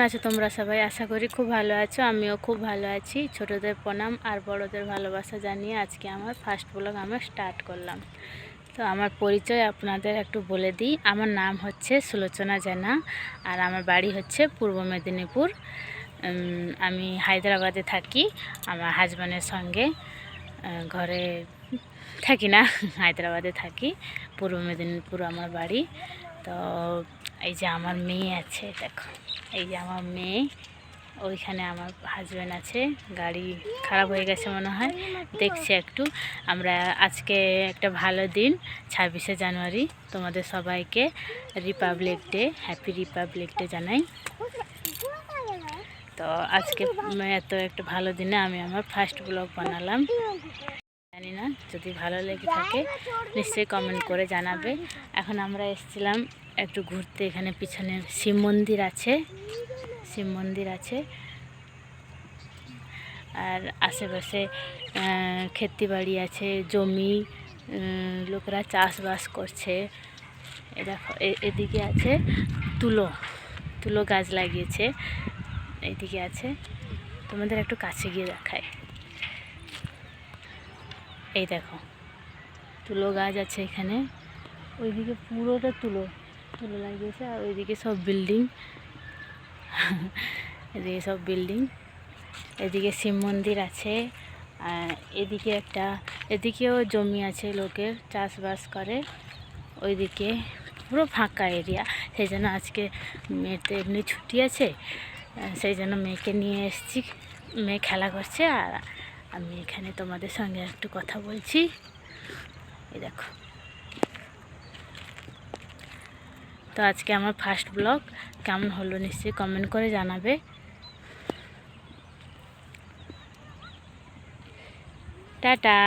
আছো তোমরা সবাই? আশা করি খুব ভালো আছো। আমিও খুব ভালো আছি। ছোটদের প্রণাম আর বড়দের ভালোবাসা জানিয়ে আজকে আমার ফার্স্ট ব্লগ আমরা স্টার্ট করলাম। তো আমার পরিচয় আপনাদের একটু বলে দিই। আমার নাম হচ্ছে সুলোচনা জানা আর আমার বাড়ি হচ্ছে পূর্ব মেদিনীপুর। আমি হায়দ্রাবাদে থাকি আমার হাজব্যান্ডের সঙ্গে। ঘরে থাকি না, হায়দ্রাবাদে থাকি। পূর্ব মেদিনীপুর আমার বাড়ি। তো এই যে আমার মেয়ে আছে, দেখো এই যে আমার মেয়ে, ওইখানে আমার হাজব্যান্ড আছে। গাড়ি খারাপ হয়ে গেছে মনে হয়, দেখছি একটু। আমরা আজকে একটা ভালো দিন, 26শে জানুয়ারি। তোমাদের সবাইকে Republic day, happy Republic day জানাই। তো আজকে এত একটা ভালো দিনে আমি আমার ফার্স্ট ব্লগ বানালাম। জানি না, যদি ভালো লেগে থাকে নিশ্চয়ই কমেন্ট করে জানাবে। এখন আমরা এসেছিলাম একটু ঘুরতে। এখানে পিছনে শিব মন্দির আছে, শিব মন্দির আছে। আর আশেপাশে ক্ষেতি বাড়ি আছে, জমি, লোকেরা চাষবাস করছে। এ দেখো এদিকে আছে তুলো গাছ লাগিয়েছে, এইদিকে আছে। তোমাদের একটু কাছে গিয়ে দেখায়। এই দেখো তুলো গাছ আছে এখানে, ওইদিকে পুরোটা তুলো লাগিয়েছে। আর ওইদিকে সব বিল্ডিং, এদিকে সব বিল্ডিং। এদিকে শিব মন্দির আছে। আর এদিকেও জমি আছে, লোকের চাষবাস করে। ওইদিকে পুরো ফাঁকা এরিয়া। সেই জন্য আজকে মেয়ের তো এমনি ছুটি আছে, সেই জন্য মেয়েকে নিয়ে এসেছি। মেয়ে খেলা করছে আর আমি এখানে তোমাদের সঙ্গে একটু কথা বলছি। এই দেখো। তো আজকে আমার ফার্স্ট ব্লগ কেমন হলো নিশ্চয়ই কমেন্ট করে জানাবে। টাটা।